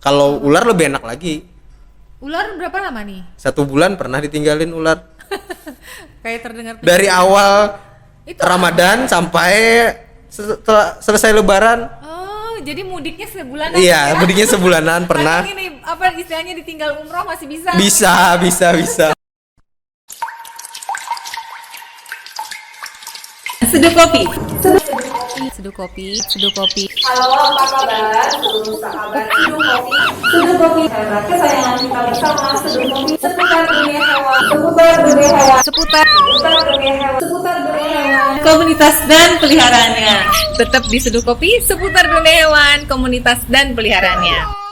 Kalau ular lebih enak lagi. Ular berapa lama nih? 1 bulan pernah ditinggalin ular. Kayak terdengar Dari awal itu Ramadan sampai selesai Lebaran. Oh, jadi mudiknya sebulanan. Iya, mudiknya sebulanan pernah. Ini apa istilahnya ditinggal umroh masih bisa? Bisa. Seduh kopi. Seduh kopi. Halo, apa kabar? Seluruh sahabat Seduh Kopi. Seduh Kopi, hebat kesayangan kita bersama. Seduh Kopi seputar dunia hewan, seputar dunia hewan, Seputar seputar dunia hewan, seputar dunia hewan. komunitas dan peliharaannya. Tetap di Seduh Kopi seputar dunia hewan, komunitas dan peliharaannya.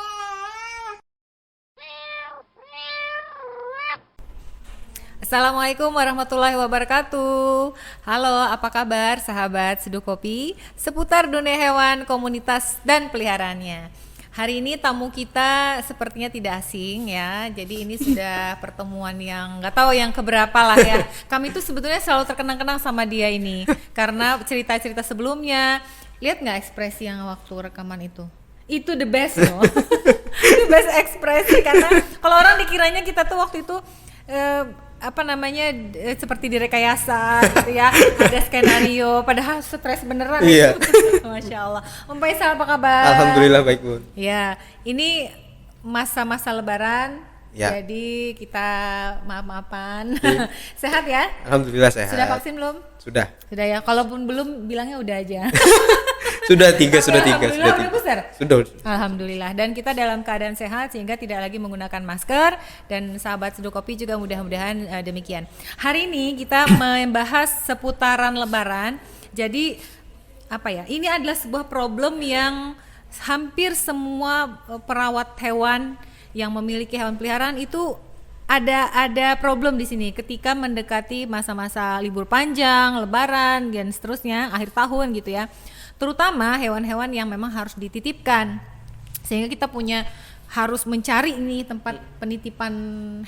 Assalamualaikum warahmatullahi wabarakatuh. Halo, apa kabar sahabat Seduh Kopi seputar dunia hewan, komunitas dan peliharaannya. Hari ini tamu kita sepertinya tidak asing ya. Jadi ini sudah pertemuan yang nggak tahu yang keberapa lah ya. Kami tuh sebetulnya selalu terkenang-kenang sama dia ini karena cerita-cerita sebelumnya. Lihat nggak ekspresi yang waktu rekaman itu? Itu the best loh. The best ekspresi karena kalau orang dikiranya kita tuh waktu itu seperti direkayasa gitu ya, ada skenario, padahal stres beneran. Iya. Masya Allah. Om Faisal apa kabar? Alhamdulillah baik, Bun. Ya, ini masa-masa Lebaran, Ya. jadi kita maaf-maafan. Iya. Sehat ya? Alhamdulillah sehat. Sudah vaksin belum? Sudah. Sudah ya. Kalaupun belum, bilangnya udah aja. Sudah tiga. Alhamdulillah udah booster? Sudah. Alhamdulillah, dan kita dalam keadaan sehat sehingga tidak lagi menggunakan masker, dan sahabat Seduh Kopi juga mudah-mudahan demikian. Hari ini kita membahas seputaran Lebaran. Jadi apa ya? Ini adalah sebuah problem yang hampir semua perawat hewan yang memiliki hewan peliharaan itu ada problem di sini ketika mendekati masa-masa libur panjang, Lebaran dan seterusnya, akhir tahun gitu ya. Terutama hewan-hewan yang memang harus dititipkan, sehingga kita harus mencari ini tempat penitipan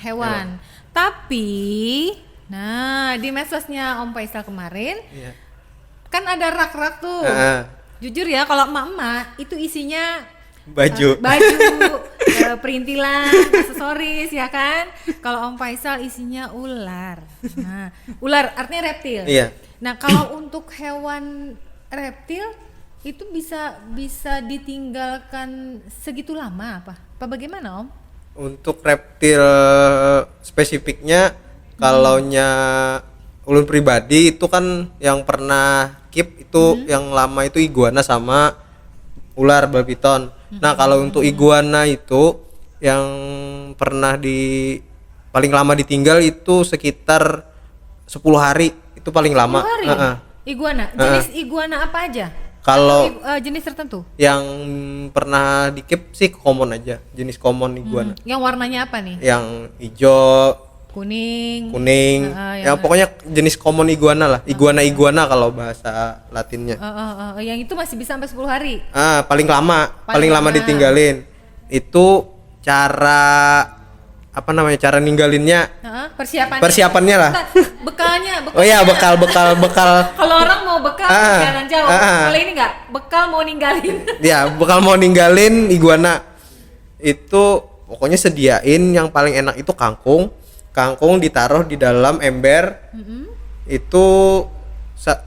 hewan. Tapi, nah di medsosnya Om Faisal kemarin, kan ada rak-rak tuh. Jujur ya, kalau emak-emak itu isinya baju, perintilan, aksesoris ya kan. Kalau Om Faisal isinya ular. Nah, ular artinya reptil. Iya. Nah, kalau untuk hewan reptil itu bisa ditinggalkan segitu lama apa bagaimana Om? Untuk reptil spesifiknya, kalaunya ulun pribadi itu kan yang pernah keep itu yang lama itu iguana sama ular babiton. Nah, kalau untuk iguana itu yang pernah paling lama ditinggal itu sekitar 10 hari, itu paling lama. 10 hari? Iguana, jenis iguana apa aja? Kalau jenis tertentu? Yang pernah di keep sih common aja, jenis common iguana. Yang warnanya apa nih? Yang hijau, kuning. Ya pokoknya jenis common iguana lah, iguana kalau bahasa Latinnya. Yang itu masih bisa sampai 10 hari? Paling lama ditinggalin. Itu cara ninggalinnya. Persiapannya lah. Bekalnya. Oh iya, bekal. Kalau orang mau bekal, jangan jauh. Kalau ini enggak, bekal mau ninggalin. Ya, bekal mau ninggalin iguana. Itu pokoknya sediain yang paling enak itu kangkung. Kangkung ditaruh di dalam ember. Itu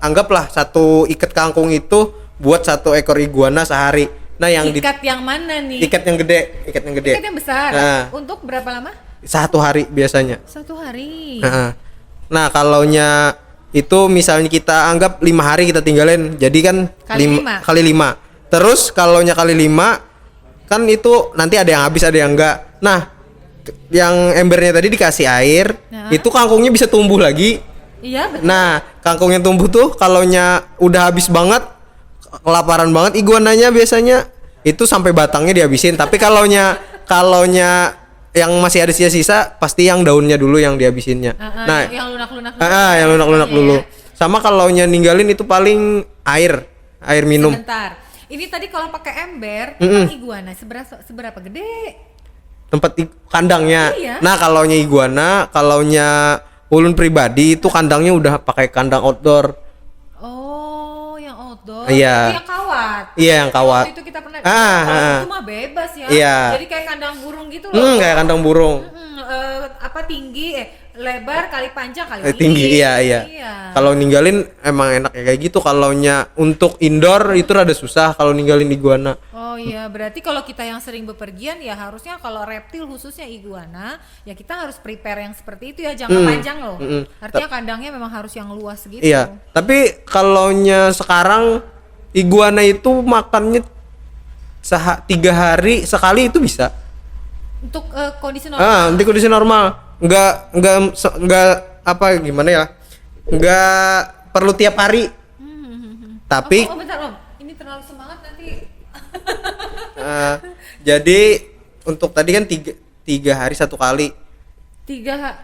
anggaplah satu ikat kangkung itu buat 1 ekor iguana sehari. Nah, yang ikat yang mana nih? Ikat yang gede. Ikat yang besar. Untuk berapa lama? 1 hari biasanya. 1 hari. Nah, kalaunya itu misalnya kita anggap 5 hari kita tinggalin. Jadi kan kali 5. Terus kalaunya kali 5 kan itu nanti ada yang habis, ada yang enggak. Nah, yang embernya tadi dikasih air, itu kangkungnya bisa tumbuh lagi. Iya, betul. Nah, kangkungnya tumbuh tuh kalaunya udah habis banget, kelaparan banget iguananya biasanya itu sampai batangnya dihabisin. Tapi kalaunya yang masih ada sisa-sisa pasti yang daunnya dulu yang dihabisinnya. Nah, yang lunak-lunak dulu. Sama kalaunya ninggalin itu paling air minum. Sebentar. Ini tadi kalau pakai ember, iguana seberapa gede? Tempat kandangnya. Iya. Nah, kalaunya ulun pribadi itu kandangnya udah pakai kandang outdoor. Oh, yang outdoor. Iya. Yang kawah. kawat. Iya, yang kawat. Waktu itu kita pernah. Ah, Kalau ah. itu mah bebas ya. Iya. Jadi kayak kandang burung gitu loh. Kayak kandang burung. Apa tinggi lebar kali panjang kali Tinggi, iya. Kalau ninggalin emang enaknya kayak gitu. Kalaunya untuk indoor itu rada susah kalau ninggalin iguana. Oh iya, berarti kalau kita yang sering bepergian ya harusnya kalau reptil khususnya iguana ya kita harus prepare yang seperti itu ya, jangka panjang loh. Artinya kandangnya memang harus yang luas gitu. Iya, tapi kalaunya sekarang iguana itu makannya 3 hari sekali itu bisa. Untuk kondisi normal. Nanti kondisi normal. Enggak apa gimana ya? Enggak perlu tiap hari. Tapi bentar Om, ini terlalu semangat nanti. jadi untuk tadi kan 3 hari 1 kali. Tiga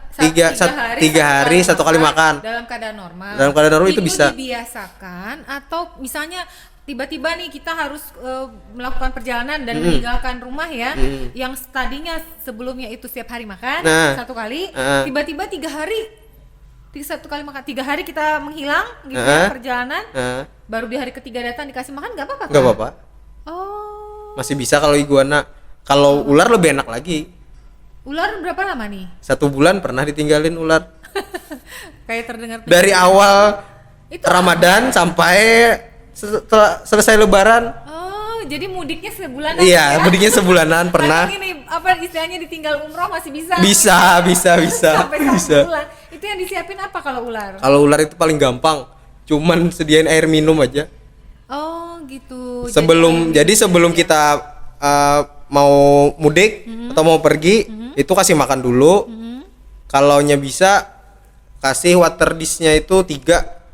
hari satu kali makan. Dalam keadaan normal. Dalam keadaan normal itu bisa. Dibiasakan atau misalnya tiba-tiba nih kita harus melakukan perjalanan dan meninggalkan rumah ya, yang tadinya sebelumnya itu setiap hari makan 1 kali, tiba-tiba 3 hari 1 kali makan, 3 hari kita menghilang gitu ya, perjalanan, baru di hari ketiga datang dikasih makan, nggak apa-apa kan? Nggak apa-apa. Oh, Masih bisa kalau iguana. Kalau ular lebih enak lagi. ular berapa lama nih? 1 bulan pernah ditinggalin ular. Kayak terdengar Dari awal itu Ramadan sampai selesai Lebaran. Oh, jadi mudiknya sebulanan. Iya, ya? mudiknya sebulanan pernah. Karena gini, apa istilahnya ditinggal umroh masih bisa. Bisa. Sampai 1 Bisa. bulan. Itu yang disiapin apa kalau ular? Kalau ular itu paling gampang. Cuman sediain air minum aja. Oh, gitu. Jadi sebelum kita mau mudik atau mau pergi, itu kasih makan dulu. Kalaunya bisa kasih water dish-nya itu 3.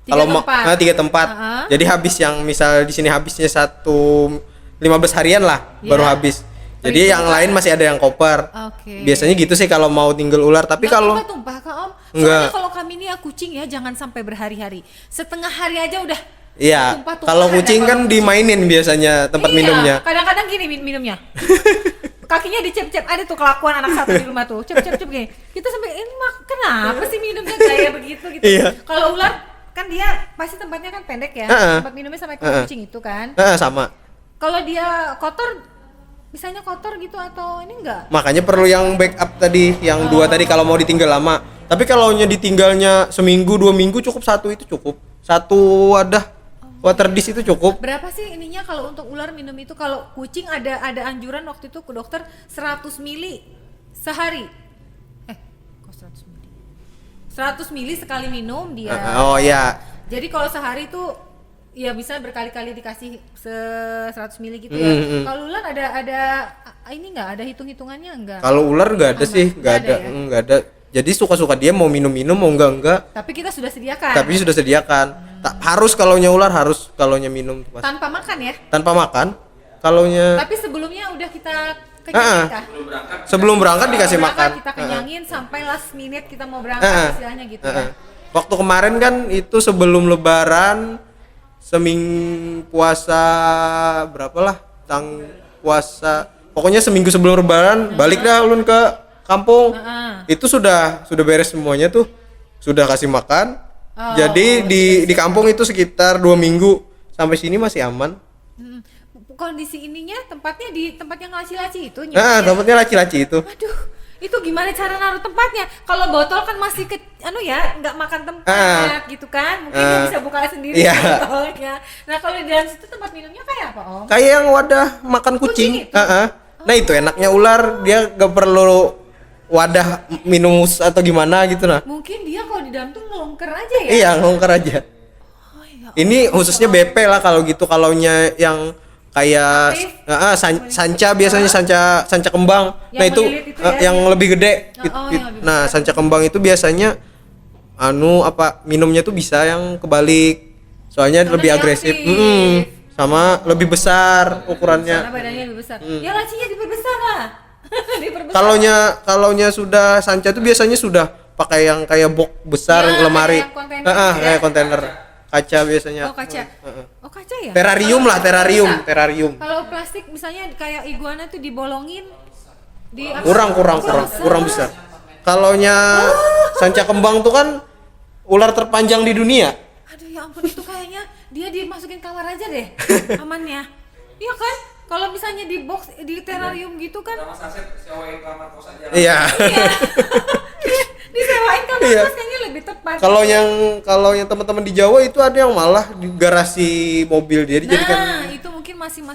Kalau 3 tempat. Jadi habis yang misal di sini habisnya 15 harian lah, baru habis. Jadi yang lain masih ada yang koper. Oke. Biasanya gitu sih kalau mau tinggal ular, tapi kalau tumpah Kak Om. Enggak. Soalnya kalau kami ini ya kucing ya jangan sampai berhari-hari. Setengah hari aja udah. iya, tumpah-tumpah kalau ada kucing kan kucing. dimainin biasanya tempat Iya, minumnya. kadang-kadang gini minumnya. Kakinya dicep-cep, ada tuh kelakuan anak satu di rumah tuh. Cep-cep gini. Kita sampai ini mah kenapa sih minumnya kayak begitu gitu. Iya. Kalau ular kan dia pasti tempatnya kan pendek ya. Tempat minumnya sama kayak kucing itu kan. Sama. Kalau dia kotor, misalnya kotor gitu atau ini enggak? Makanya perlu yang backup tadi, yang 2 tadi kalau mau ditinggal lama. Tapi kalau ditinggalnya seminggu 2 minggu cukup 1 itu cukup. 1 wadah water dish itu cukup. Berapa sih ininya kalau untuk ular minum itu? Kalau kucing ada anjuran waktu itu ke dokter 100 mili sehari. Kok 100 mili? 100 mili sekali minum dia. Oh ya. Jadi kalau sehari itu ya bisa berkali-kali dikasih 100 mili gitu ya. Kalau ular ada ini enggak ada hitung-hitungannya enggak? Kalau ular enggak ada sih, enggak ada. ya? Enggak ada. Jadi suka-suka dia mau minum-minum mau enggak. Tapi kita sudah sediakan. Tapi sudah sediakan. Harus kalaunya ular harus kalaunya minum pas. Tanpa makan ya? Tanpa makan. Kalaunya Tapi sebelumnya udah kita kenyangin kah? sebelum berangkat dikasih makan. Kita kenyangin sampai last minute kita mau berangkat istilahnya gitu ya. Waktu kemarin kan itu sebelum Lebaran puasa berapalah puasa pokoknya seminggu sebelum Lebaran balik dah ulun ke kampung. Itu sudah beres semuanya tuh, sudah kasih makan. Jadi di kampung itu sekitar 2 minggu, sampai sini masih aman. Kondisi ininya tempatnya di tempat yang laci-laci itu. Tempatnya laci-laci itu. Aduh, itu gimana cara naruh tempatnya? Kalau botol kan masih nggak makan tempat gitu kan? Mungkin dia bisa buka sendiri botolnya. Nah kalau di dalam situ tempat minumnya kayak apa Om? Kayak yang wadah makan kucing. Nah itu enaknya ular, dia gak perlu wadah minum atau gimana gitu nah. Mungkin dia kalau di dalam tuh ngelongker aja ya? Iya ngelongker aja. Ini khususnya BP lah kalau gitu. Kalaunya yang kayak sanca biasanya sanca kembang. Yang itu melilit itu ya? yang lebih gede. yang lebih Nah, sanca kembang itu biasanya minumnya tuh bisa yang kebalik. Soalnya Karena lebih dia agresif. aktif. Sama lebih besar ukurannya. Karena badannya lebih besar. Ya lacinya diperbesar lah. Diperbesar. Kalaunya sudah sanca itu biasanya sudah pakai yang kayak box besar Ya, lemari. kayak kontainer gitu ya? Kayak kontainer kaca biasanya. Oh kaca. Oh kaca ya? Terrarium lah, terrarium. Kalau plastik misalnya kayak iguana tuh dibolongin Kurang besar. Kalaunya sanca kembang tuh kan ular terpanjang di dunia. Aduh ya ampun itu kayaknya dia dimasukin kamar aja deh amannya. Iya kan? Kalau misalnya di box di terrarium gitu kan. Sama Saset sewain kamar kos aja. Iya. Iya. Disewain kamar Iya. kos kayaknya lebih tepat. Kalau yang teman-teman di Jawa itu ada yang malah di garasi mobil dia dijadikan. Nah, itu mungkin masih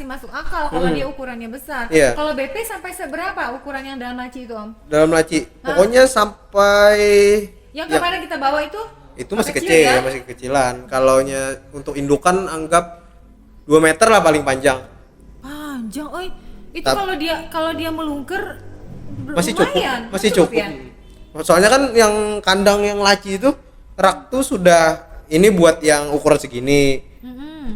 masuk akal kalau dia ukurannya besar. Iya. Kalau BP sampai seberapa ukuran yang dalam laci itu, Om? Dalam laci. Pokoknya sampai Yang kemarin kita bawa itu masih kecil ya? masih kecilan. Kalaunya untuk indukan anggap 2 meter lah paling panjang. Panjang, oi. Itu kalau dia melungker Masih cukup, lumayan, masih cukup. ya? Soalnya kan yang kandang yang laci itu rak tuh sudah ini buat yang ukuran segini.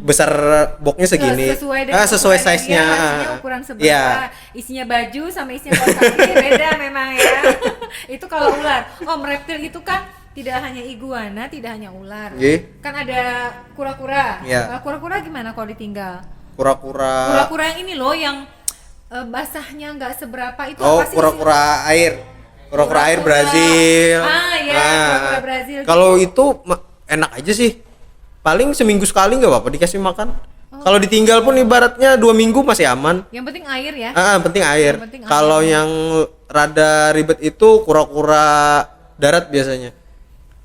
Besar boxnya segini. Sesuai size-nya. Isinya ukuran seberapa, Iya. isinya baju sama isinya kaos kaki beda memang ya. Itu kalau ular. Reptil itu kan tidak hanya iguana, tidak hanya ular. Iya. Kan ada kura-kura. Iya. Kura-kura gimana kalau ditinggal? Kura-kura. Kura-kura yang ini loh yang basahnya nggak seberapa itu Oh, apa sih? kura-kura air. Kura-kura air Brazil. Iya, kura-kura Brazil. Kalau itu enak aja sih. Paling seminggu sekali nggak apa-apa dikasih makan. Kalau ditinggal pun ibaratnya 2 minggu masih aman. Yang penting air ya. Penting air. Yang penting Kalau air. yang rada ribet itu kura-kura darat biasanya.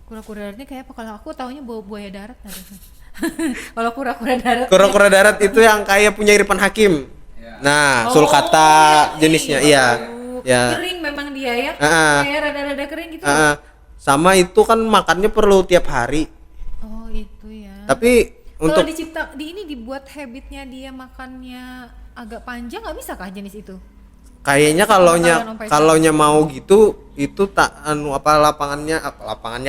Kura-kura daratnya kayak apa? Kalau aku taunya buaya darat. Kalau kura-kura darat. Kura-kura darat itu yang kayak punya Irfan Hakim. Nah, sulcata jenisnya, iya. Ya. Kering memang dia ya. Ah. Kayak rada-rada kering gitu. Sama itu kan makannya perlu tiap hari. Oh, itu ya. Tapi kalau untuk ini dibuat habitnya dia makannya agak panjang, nggak bisa kah jenis itu? kayaknya Om Faisal. kalaunya mau gitu itu lapangannya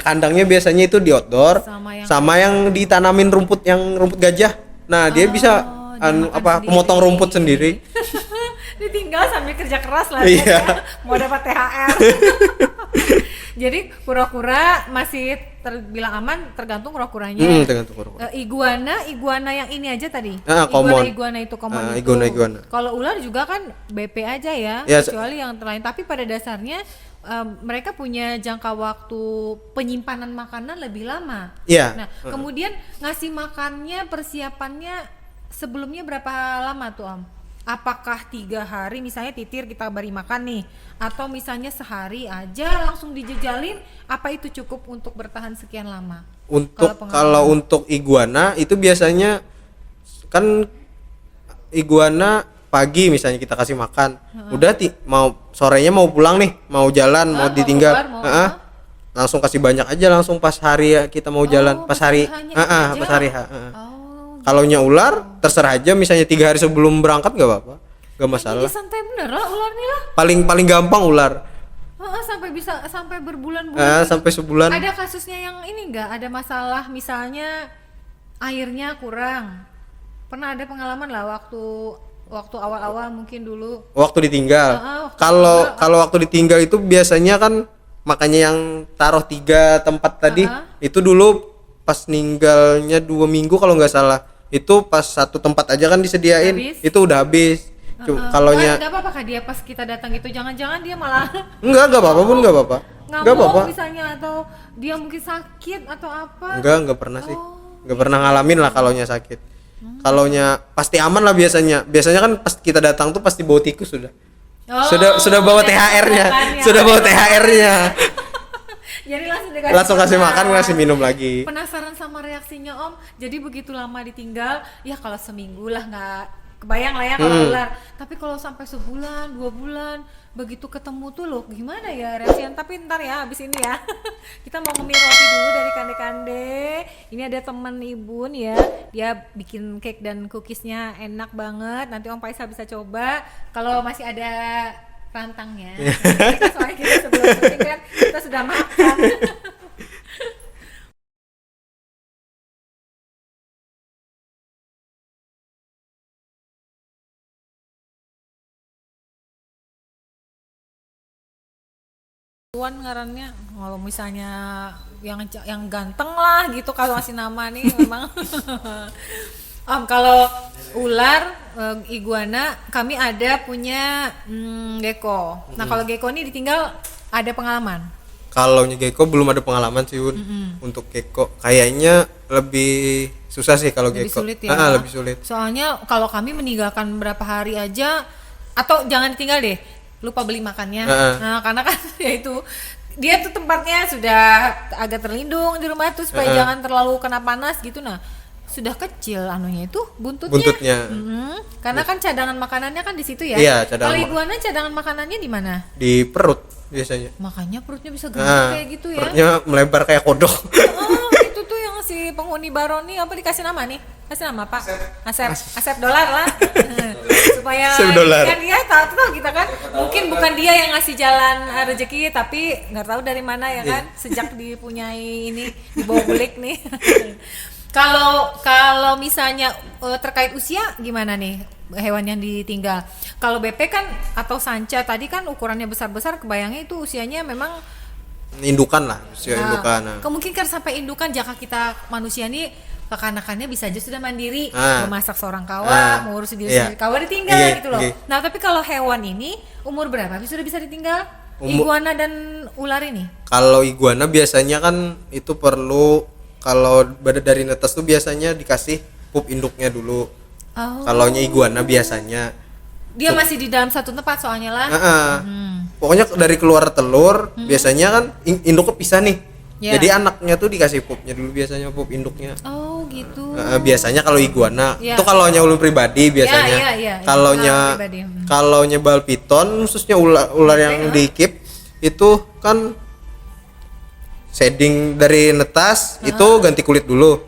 kandangnya biasanya itu di outdoor Sama yang ditanamin rumput gajah. Nah, dia bisa dia makan sendiri. memotong rumput sendiri. Ditinggal sambil kerja keras lah Iya. mau dapat THR. Jadi kura-kura masih terbilang aman tergantung kura-kuranya. Tergantung kura-kura. Iguana yang ini aja tadi. Common. Iguana itu common itu. Iguana. Kalau ular juga kan BP aja ya, Ya, kecuali yang lain. Tapi pada dasarnya mereka punya jangka waktu penyimpanan makanan lebih lama. Iya. Nah, kemudian ngasih makannya persiapannya sebelumnya berapa lama tuh, Om? Apakah 3 hari misalnya titir kita beri makan nih, atau misalnya sehari aja langsung dijejalin, apa itu cukup untuk bertahan sekian lama? Kalau untuk iguana itu biasanya kan iguana pagi misalnya kita kasih makan, udah mau sorenya mau pulang nih, mau jalan, mau ditinggal, keluar, langsung kasih banyak aja langsung pas hari kita mau jalan, pas hari H. Kalaunya ular terserah aja, misalnya 3 hari sebelum berangkat nggak apa-apa, nggak masalah. Jadi santai bener lah ular nih lah. Paling gampang ular. Sampai berbulan-bulan. Sampai sebulan. Ada kasusnya yang ini nggak? Ada masalah misalnya airnya kurang. Pernah ada pengalaman lah waktu awal-awal mungkin dulu. Waktu ditinggal. Kalau waktu ditinggal itu biasanya kan makanya yang taruh 3 tempat tadi itu dulu pas ninggalnya 2 minggu kalau nggak salah. Itu pas 1 tempat aja kan disediain. Itu udah habis. Kalaunya nggak apa-apa kah dia pas kita datang itu, jangan-jangan dia malah nggak apa-apa pun nggak apa-apa. Nggak apa-apa. Misalnya, atau dia mungkin sakit atau apa? Nggak pernah sih. Nggak pernah ngalamin lah kalaunya sakit. Kalaunya pasti aman lah biasanya. Biasanya kan pas kita datang tuh pasti bawa tikus sudah. Sudah bawa THR-nya. Sudah bawa THR-nya. Jadi langsung kasih makan, kasih minum lagi. Penasaran sama reaksinya, Om. Jadi begitu lama ditinggal, ya kalau seminggu lah nggak kebayang lah ya kalau ular. Tapi kalau sampai sebulan, 2 bulan, begitu ketemu tuh loh, gimana ya reaksinya? Tapi ntar ya, abis ini ya, kita mau ngemil roti dulu dari Kande-Kande. Ini ada temen Ibu nih ya, dia bikin cake dan cookiesnya enak banget. Nanti Om Faisal bisa coba. Kalau masih ada rantangnya. Soalnya kita sebelum syuting kan kita sudah makan. Tuan ngarannya, kalau misalnya yang ganteng lah gitu kalau ngasih nama nih memang. Kalau ular, iguana, kami ada punya gecko. Nah, kalau gecko ini ditinggal ada pengalaman. Kalau gecko belum ada pengalaman sih Un. Untuk gecko kayaknya lebih susah sih kalau Lebih gecko. sulit ya. Lebih sulit. Soalnya kalau kami meninggalkan berapa hari aja, atau jangan tinggal deh, lupa beli makannya. Nah, karena kan ya itu dia tuh tempatnya sudah agak terlindung di rumah tuh supaya jangan terlalu kena panas gitu. Nah, sudah kecil anunya itu buntutnya. Karena kan cadangan makanannya kan di situ ya. Iya, cadangan Kalau iguana cadangan makanannya di mana? Di perut biasanya. Makanya perutnya bisa gede kayak gitu ya. Perutnya melebar kayak kodok. Oh, itu tuh yang si penghuni Baroni apa dikasih nama nih? Kasih nama Pak. Asep dolar lah. Supaya Asep dolar. kan dia tahu kita kan mungkin bukan dia yang ngasih jalan rezeki tapi nggak tahu dari mana ya kan sejak dipunyai ini di bawah bulik nih. Kalau misalnya terkait usia gimana nih hewan yang ditinggal? Kalau BP kan atau sanca tadi kan ukurannya besar-besar, kebayangnya itu usianya memang Indukan lah, usia indukan. Nah. kemungkinan sampai indukan jika kita manusia nih kekanakannya bisa aja sudah mandiri, memasak seorang kawa, mengurus diri sendiri, kawa ditinggal gitu loh. Nah tapi kalau hewan ini umur berapa sudah bisa ditinggal? Iguana dan ular ini? Kalau iguana biasanya kan itu perlu, kalau dari netes tuh biasanya dikasih pup induknya dulu. Kalau iguana biasanya dia masih di dalam satu tempat soalnya lah. Pokoknya dari keluar telur biasanya kan induknya pisah nih. Jadi anaknya tuh dikasih pupnya dulu biasanya, pup induknya. Oh gitu. Biasanya kalau iguana itu kalau ulun pribadi biasanya. Kalau bal piton khususnya ular yang dikip itu kan shading dari netas itu ganti kulit dulu.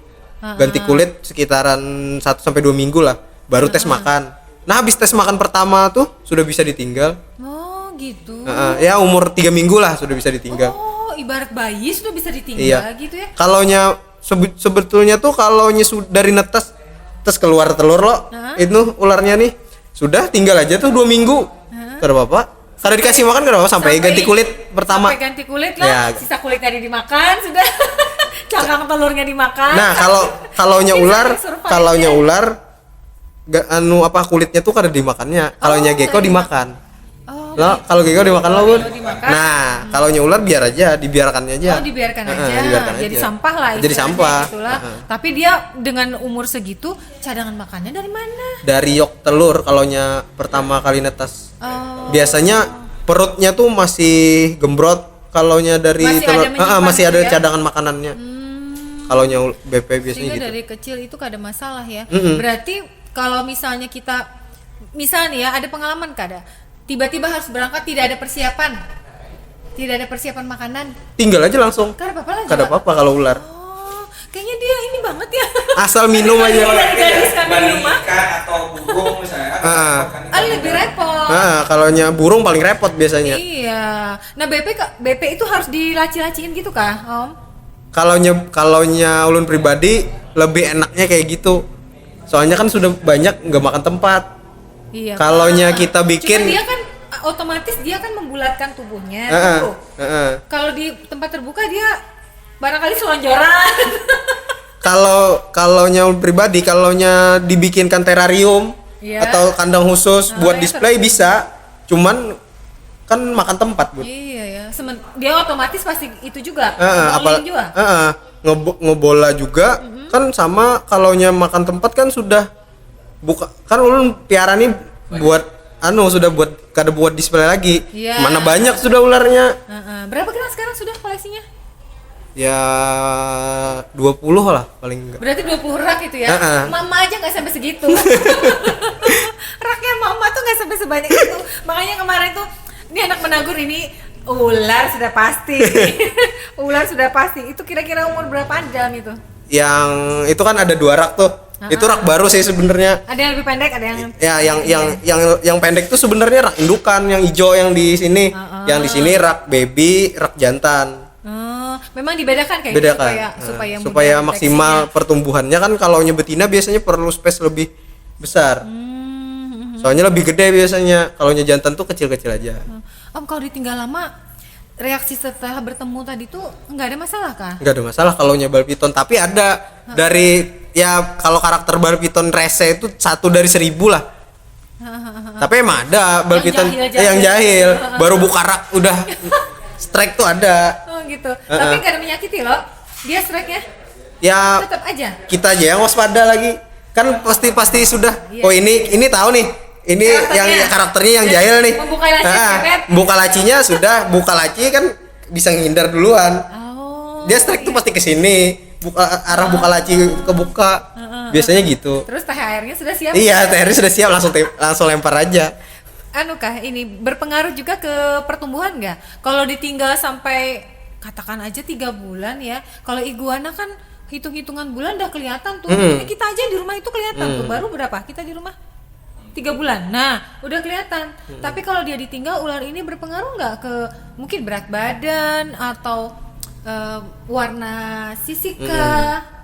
Ganti kulit sekitaran 1 sampai 2 minggu lah baru tes makan. Nah, habis tes makan pertama tuh sudah bisa ditinggal. Oh, gitu. Ya umur 3 minggu lah sudah bisa ditinggal. Oh, ibarat bayi sudah bisa ditinggal gitu ya. Kalaunya sebetulnya tuh kalaunya dari netes terus keluar telur lo, itu ularnya nih sudah tinggal aja tuh 2 minggu. Kada apa-apa. Kada dikasih makan kada apa-apa sampai ganti kulit pertama. Sampai ganti kulit lah, sisa kulit tadi dimakan sudah. Cangkang telurnya dimakan. Nah, kalaunya ular kulitnya tuh kada dimakannya. Kalaunya gecko dimakan. Lo kalau gecko dimakan lo, Bun. Nah, kalaunya ular dibiarkannya aja. Dibiarkan aja. Jadi sampah lah. Jadi sampah. Tapi dia dengan umur segitu cadangan makannya dari mana? Dari yok telur kalaunya pertama kali netas. Biasanya perutnya tuh masih gembrot. Kalaunya dari telur masih ada cadangan makanannya. Kalaunya BP biasanya sehingga gitu. Dari kecil itu kada masalah ya. Berarti kalau misalnya ya ada pengalaman kada tiba-tiba harus berangkat tidak ada persiapan makanan, tinggal aja langsung. Kada apa-apa kalau ular. Kayaknya dia ini banget ya. Asal minum aja. Ikan atau burung misalnya. Lebih repot. Kalaunya burung paling repot biasanya. Iya. Nah BP itu harus dilaci-laciin gitu kah, Om? Kalaunya ulun pribadi lebih enaknya kayak gitu. Soalnya kan sudah banyak nggak makan tempat. Iya. Kalaunya kita bikin. Cuma dia kan otomatis dia kan membulatkan tubuhnya. Kalau di tempat terbuka dia barangkali selonjoran. Kalaunya ulun pribadi, kalaunya dibikinkan terarium atau kandang khusus buat display bisa. Cuman kan makan tempat, Bu. Iya ya. Dia otomatis pasti itu juga. Ngebola juga kan sama. Kalaunya makan tempat kan sudah buka kan ulun piara nih buat sudah kada buat display lagi. Mana banyak sudah ularnya. Berapa gram sekarang sudah koleksinya? Ya 20 lah paling enggak. Berarti 20 rak itu ya. Mama aja nggak sampai segitu. Raknya mama tuh nggak sampai sebanyak itu. Makanya kemarin tuh ini anak menagur ini ular sudah pasti. Ular sudah pasti. Itu kira-kira umur berapaan di dalam itu? Yang itu kan ada 2 rak tuh. Itu rak baru sih sebenarnya. Ada yang lebih pendek, ada yang yang pendek tuh sebenarnya rak indukan, yang hijau yang di sini. Yang di sini rak baby, rak jantan. Memang dibedakan kayak gitu supaya maksimal pertumbuhannya kan. Kalaunya betina biasanya perlu space lebih besar. Soalnya lebih gede biasanya. Kalaunya jantan tuh kecil-kecil aja. Om, kalau ditinggal lama reaksi setelah bertemu tadi tuh nggak ada masalah kah? Nggak ada masalah kalaunya bal piton, tapi ada dari kalau karakter bal piton rese itu 1 dari 1000 lah. Tapi emang ada bal piton yang jahil baru buka rak udah strike tuh ada. gitu. Tapi nggak ada menyakiti loh. Dia strike-nya Ya tetap aja. kita aja yang waspada lagi. Kan pasti sudah. Iya. Oh ini tahu nih. Ini yang karakternya yang jahil nih. Membuka laci, Beb. Buka lacinya sudah, buka laci kan bisa ngindar duluan. Oh. Dia strike tuh pasti ke sini. Arah buka laci kebuka. Biasanya gitu. Terus THR-nya sudah siap? Iya, THR sudah siap, langsung lempar aja. Anu kah ini berpengaruh juga ke pertumbuhan nggak? Kalau ditinggal sampai katakan aja 3 bulan ya. Kalau iguana kan hitung-hitungan bulan udah kelihatan tuh. Ini kita aja di rumah itu kelihatan tuh. Baru berapa kita di rumah? 3 bulan. Nah, udah kelihatan. Tapi kalau dia ditinggal, ular ini berpengaruh nggak ke mungkin berat badan atau warna sisik kah?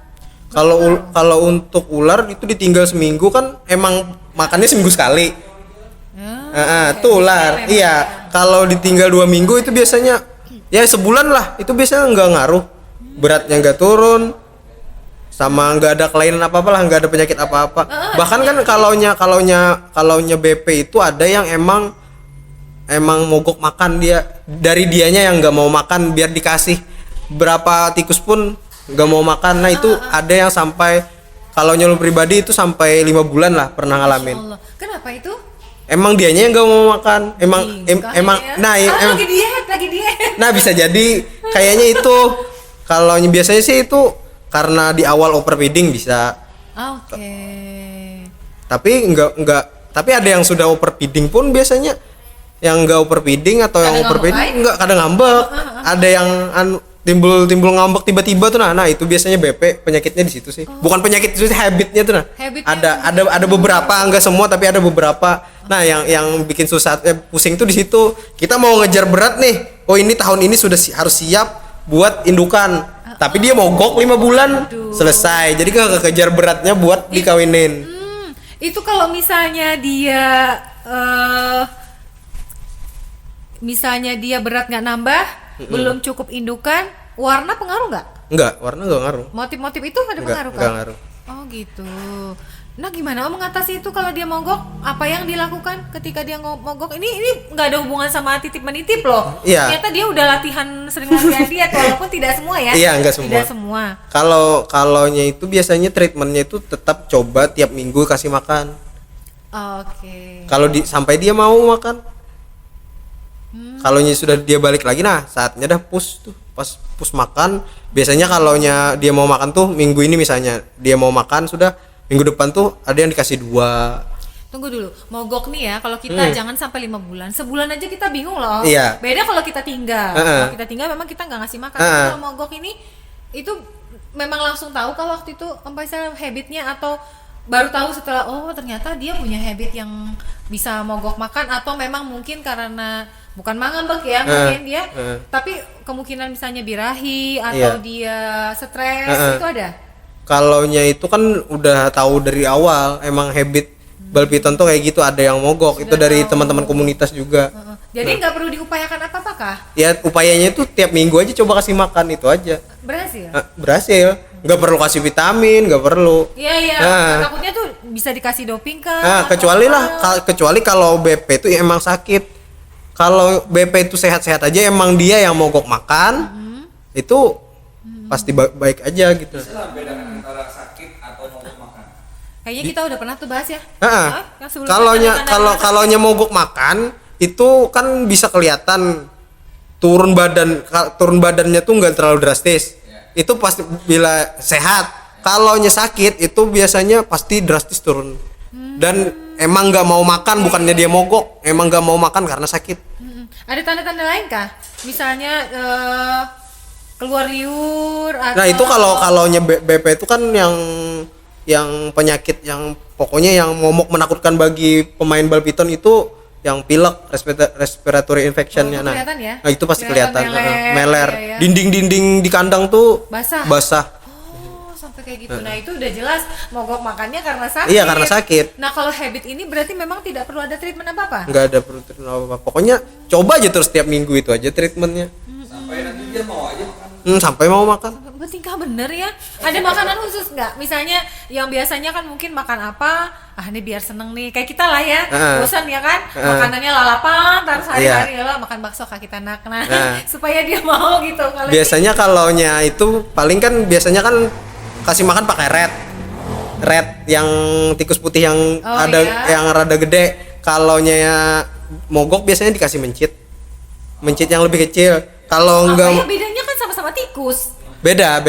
Kalau untuk ular itu ditinggal seminggu kan emang makannya seminggu sekali. Tuh ular. Iya, kalau ditinggal 2 minggu itu biasanya ya sebulan lah. Itu biasanya nggak ngaruh. Beratnya nggak turun. Sama nggak ada kelainan apa-apa lah, nggak ada penyakit apa-apa. Bahkan kan kalaunya BP itu ada yang emang mogok makan dia. Dari dianya yang nggak mau makan biar dikasih. Berapa tikus pun nggak mau makan. Nah itu ada yang sampai kalau nyelur pribadi itu sampai 5 bulan lah pernah ngalamin. Allah. Kenapa itu? Emang dianya yang nggak mau makan. Emang lagi diet. Nah bisa jadi kayaknya itu kalau biasanya sih itu karena di awal overfeeding bisa. Oke. Tapi tapi ada yang sudah overfeeding pun biasanya yang nggak overfeeding atau yang overfeeding kadang ngambek. Ada yang timbul ngambek tiba-tiba tuh nah itu biasanya BP penyakitnya di situ sih. Bukan penyakit itu sih, habitnya tuh nah. Ada beberapa, enggak semua tapi ada beberapa. Nah yang bikin susah pusing tuh di situ. Kita mau ngejar berat nih. Oh ini tahun ini sudah harus siap buat indukan. Tapi dia mogok 5 bulan. Selesai. Jadi kejar beratnya buat dikawinin. Itu kalau misalnya dia berat nggak nambah, belum cukup indukan, warna pengaruh nggak? Enggak, warna enggak ngaruh. Motif-motif itu ada pengaruh kan? Enggak ngaruh. Oh gitu. Nah gimana mengatasi itu kalau dia mogok? Apa yang dilakukan ketika dia mogok? Ini nggak ada hubungan sama titip menitip loh. Iya. Ternyata dia udah sering latihan diet walaupun tidak semua ya. Iya, enggak semua. Tidak semua. Kalaunya itu biasanya treatmentnya itu tetap coba tiap minggu kasih makan. Oke. Kalau sampai dia mau makan. Kalau sudah dia balik lagi, nah saatnya dah push tuh. Pas push makan, biasanya kalaunya dia mau makan tuh minggu ini misalnya dia mau makan sudah minggu depan tuh ada yang dikasih 2. Tunggu dulu, mogok nih ya. Kalau kita jangan sampai 5 bulan, sebulan aja kita bingung loh. Iya. Beda kalau kita tinggal. Kalau kita tinggal memang kita nggak ngasih makan. Kalau mogok ini itu memang langsung tahu kalau waktu itu misalnya habitnya atau baru tahu setelah ternyata dia punya habit yang bisa mogok makan atau memang mungkin karena bukan ngambek ya mungkin dia tapi kemungkinan misalnya birahi atau dia stres itu ada. Kalaunya itu kan udah tahu dari awal emang habit balpiton tuh kayak gitu, ada yang mogok. Itu dari teman-teman komunitas juga. Jadi nggak perlu diupayakan apa-apakah? Ya upayanya itu tiap minggu aja coba kasih makan itu aja. Berhasil? Berhasil. Nggak perlu kasih vitamin, nggak perlu. Iya. Takutnya tuh bisa dikasih doping Nah, kan? kecuali kalau BP itu emang sakit. Kalau BP itu sehat-sehat aja, emang dia yang mogok makan, itu pasti baik aja gitu. Bisa bedakan antara sakit atau mogok makan. Kayaknya kita udah pernah tuh bahas ya. Kalaunya mogok makan itu kan bisa kelihatan turun badannya tuh nggak terlalu drastis. Itu pasti bila sehat. Kalaunya sakit itu biasanya pasti drastis turun. Dan emang nggak mau makan, bukannya dia mogok, emang nggak mau makan karena sakit. Ada tanda-tanda lain kah? Misalnya keluar liur atau... Nah itu kalaunya BP itu kan yang penyakit yang pokoknya yang momok menakutkan bagi pemain badminton itu yang pilek, respiratory infectionnya. Nah itu pasti kelihatan. Meler. Ya. Dinding di kandang tuh basah. Sampai kayak gitu. Nah itu udah jelas mogok makannya karena sakit. Iya karena sakit. Nah kalau habit ini berarti memang tidak perlu ada treatment apa-apa? Nggak ada perlu treatment apa-apa. Pokoknya coba aja terus tiap minggu itu aja treatmentnya. Sampai nanti dia mau aja makan. Sampai mau makan. tingkah bener ya. Ada makanan khusus nggak? Misalnya yang biasanya kan mungkin makan apa? Ah, ini biar seneng nih. Kayak kita lah ya. Bosan ya kan? Makanannya lalapan, terus hari-hari lah makan bakso kaki tanak. Nah, supaya dia mau gitu. Kalau Biasanya kalaunya itu paling kan biasanya kan kasih makan pakai red yang tikus putih yang ada yang rada gede. Kalaunya ya mogok biasanya dikasih mencit yang lebih kecil. Kalau apa enggak ya bedanya kan sama-sama tikus. beda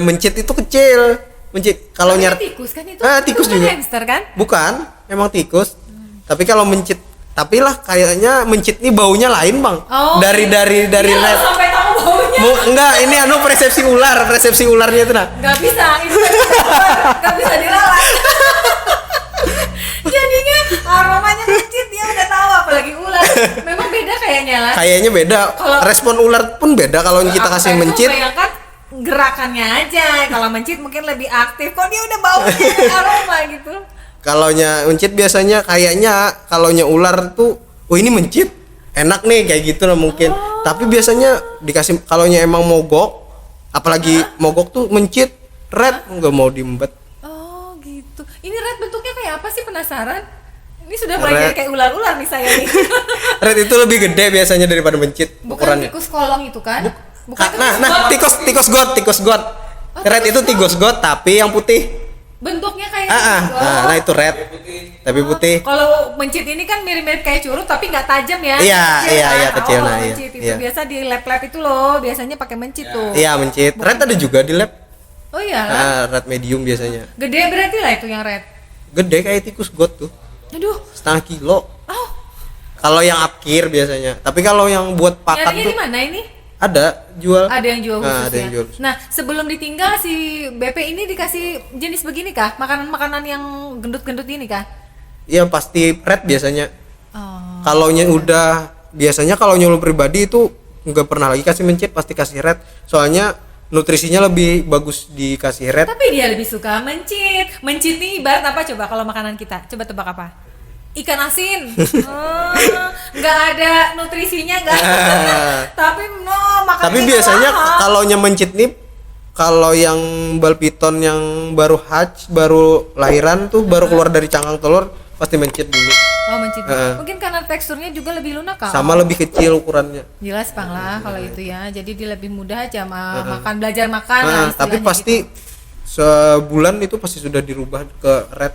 mencit itu kecil. Mencit kalau Tapi nyar tikus kan itu. tikus bukan juga hamster kan? bukan, emang tikus. Tapi kalau mencit, tapi lah kayaknya mencit nih baunya lain bang. Dari Iya, red. sampai tahu baunya. Enggak, ini persepsi ularnya itu nah. Nggak bisa, itu nggak bisa diralat. Jadinya aromanya kecil dia udah tahu, apalagi ular. Memang beda kayaknya lah. Kayaknya beda. Respon ular pun beda kalau kita kasih mencit. Bayangkan gerakannya aja. Kalau mencit mungkin lebih aktif. Kok dia udah baunya aroma gitu. Kalaunya mencit biasanya kayaknya kalaunya ular tuh, oh ini mencit, enak nih kayak gitu lah mungkin. Tapi biasanya dikasih kalaunya emang mogok, apalagi mogok tuh mencit red nggak mau diembet. Oh gitu. Ini red bentuknya kayak apa sih, penasaran? Ini sudah mulai Red. kayak ular-ular nih saya nih. Red itu lebih gede biasanya daripada mencit Bukan ukurannya. tikus kolong itu kan? Bukan Nah, tikus got. Red itu tikus got tapi yang putih. bentuknya kayak Nah itu red. Tapi putih. Kalau mencit ini kan mirip-mirip kayak curut tapi nggak tajam ya. Iya, kecil, Kalau nah, iya, mencit itu iya. biasa di lab-lab itu loh, biasanya pakai mencit tuh. Iya mencit. Red ada juga di lab. Oh iya kan? Red medium biasanya. Gede berarti lah itu yang red. Gede kayak tikus got tuh. Aduh. Setengah kilo. Oh, Kalau yang upkir biasanya. Tapi kalau yang buat pakan nyarinya tuh di mana ini? ada jual. Ada yang jual khusus Ada yang ya? jual khusus. Nah, sebelum ditinggal si BP ini dikasih jenis begini kah? Makanan-makanan yang gendut-gendut ini kah? Iya pasti red biasanya. Oh. Kalaunya udah biasanya kalau nyuruh pribadi itu nggak pernah lagi kasih mencit, pasti kasih red. Soalnya nutrisinya lebih bagus dikasih red. Tapi dia lebih suka mencit. Mencit nih ibarat apa coba kalau makanan kita? Coba tebak apa? Ikan asin. Nggak ada nutrisinya nggak. Tapi no makan. Tapi biasanya kalaunya mencit nih, kalau yang balpiton yang baru hatch, baru lahiran tuh baru keluar dari cangkang telur pasti mencit dulu. Oh mencit. Mungkin karena teksturnya juga lebih lunak kah? Sama lebih kecil ukurannya. Jelas Bang lah kalau itu ya. Jadi dia lebih mudah aja makan, belajar makan lah Tapi istilahnya pasti gitu. sebulan itu pasti sudah dirubah ke red.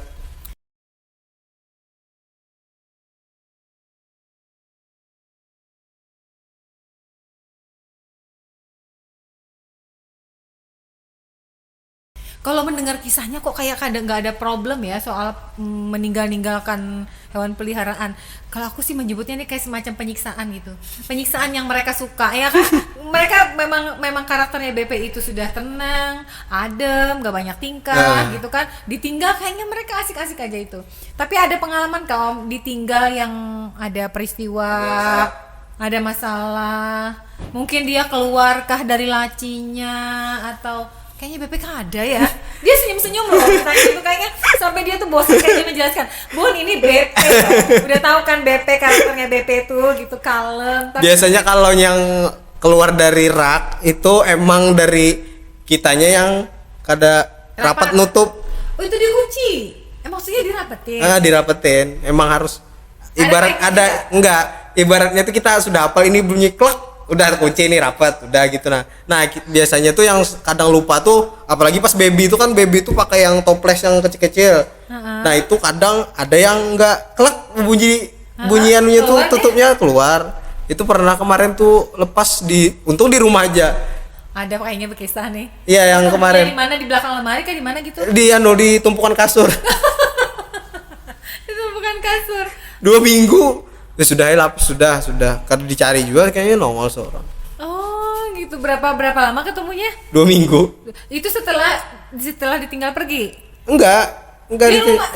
Kalau mendengar kisahnya kok kayak kadang nggak ada problem ya soal meninggalkan hewan peliharaan. Kalau aku sih menyebutnya ini kayak semacam penyiksaan gitu. Penyiksaan yang mereka suka ya kan. Mereka memang karakternya BP itu sudah tenang, adem, nggak banyak tingkah gitu kan. Ditinggal kayaknya mereka asik-asik aja itu. Tapi ada pengalaman kalau ditinggal yang ada peristiwa, ada masalah. Mungkin dia keluarkah dari lacinya atau kayaknya BP ada ya. Dia senyum-senyum loh misalnya gitu, kayaknya sampai dia tuh bosan kayak dia menjelaskan, Bun ini BP loh. Udah tahu kan BP, karakternya BP tuh gitu kalem. Tapi Biasanya kalau yang keluar dari rak itu emang dari kitanya yang kada rapat nutup. oh itu dikunci. Maksudnya dirapetin. Dirapetin. Emang harus ibarat Ada enggak, ibaratnya tuh kita sudah hafal ini bunyi klek, udah kunci nih rapat, udah gitu nah biasanya tuh yang kadang lupa tuh, apalagi pas baby itu kan, baby itu pakai yang toples yang kecil-kecil. Nah itu kadang ada yang enggak klek, bunyiannya tuh keluar tutupnya keluar. Itu pernah kemarin tuh lepas untung di rumah aja. Ada kayaknya berkisah nih. Iya yang Di kemarin mana, di belakang lemari kah di mana gitu? di tumpukan kasur. Itu bukan kasur. 2 minggu ya sudah karena dicari juga kayaknya nongol seorang. Oh gitu. Berapa lama ketemunya? 2 minggu. Itu setelah ditinggal pergi. Enggak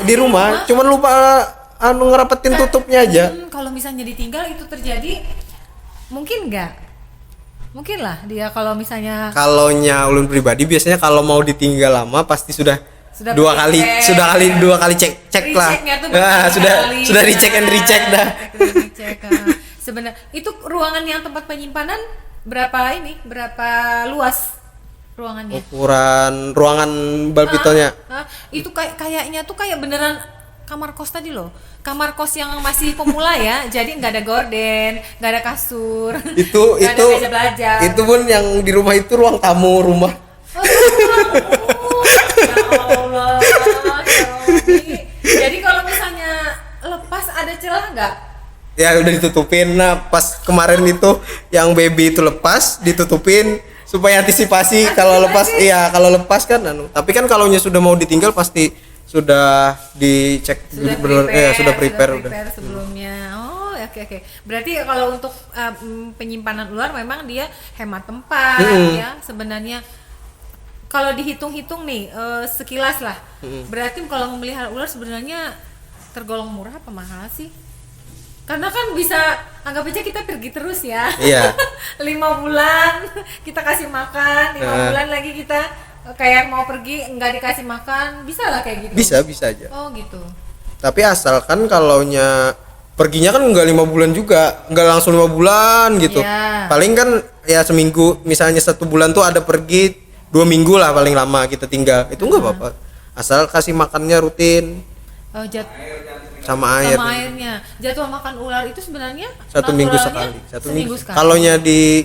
di rumah, cuman lupa ngerapetin tutupnya aja. Kalau misalnya ditinggal itu terjadi, mungkin mungkin lah dia kalau misalnya Kalaunya ulun pribadi biasanya kalau mau ditinggal lama pasti sudah dua kali cek lah. Rechecknya tuh berkali-kali. Sudah dicek and recheck dah. Sebenarnya itu ruangan yang tempat penyimpanan berapa luas? ruangannya. ukuran ruangan balpitonya. Itu kayaknya tuh kayak beneran kamar kos tadi loh. Kamar kos yang masih pemula ya. Jadi nggak ada gorden, nggak ada kasur. Nggak ada meja belajar. Itu pun yang di rumah itu ruang tamu rumah. Oh, ya Allah, Robi. Jadi kalau misalnya lepas ada celah nggak? Ya udah ditutupin. Nah pas kemarin itu yang baby itu lepas ditutupin supaya antisipasi kalau lepas. Iya kalau lepas kan tapi kan kalau sudah mau ditinggal pasti sudah dicek sudah prepare udah sebelumnya. Oh oke. Berarti kalau untuk penyimpanan ular memang dia hemat tempat ya sebenarnya. Kalau dihitung-hitung nih sekilas lah, berarti kalau memelihara ular sebenarnya tergolong murah apa mahal sih? Karena kan bisa anggap aja kita pergi terus ya. Iya. 5 bulan kita kasih makan, 5 bulan lagi kita kayak mau pergi nggak dikasih makan, bisa lah kayak gitu. Bisa aja. Oh gitu. Tapi asalkan kalaunya perginya kan nggak 5 bulan juga, nggak langsung 5 bulan gitu. Yeah. Paling kan ya seminggu, misalnya 1 bulan tuh ada pergi 2 minggu lah paling lama kita tinggal, itu nggak apa-apa. Asal kasih makannya rutin. Sama airnya. Jadwal makan ular itu sebenarnya 1 minggu sekali. 1 minggu sekali.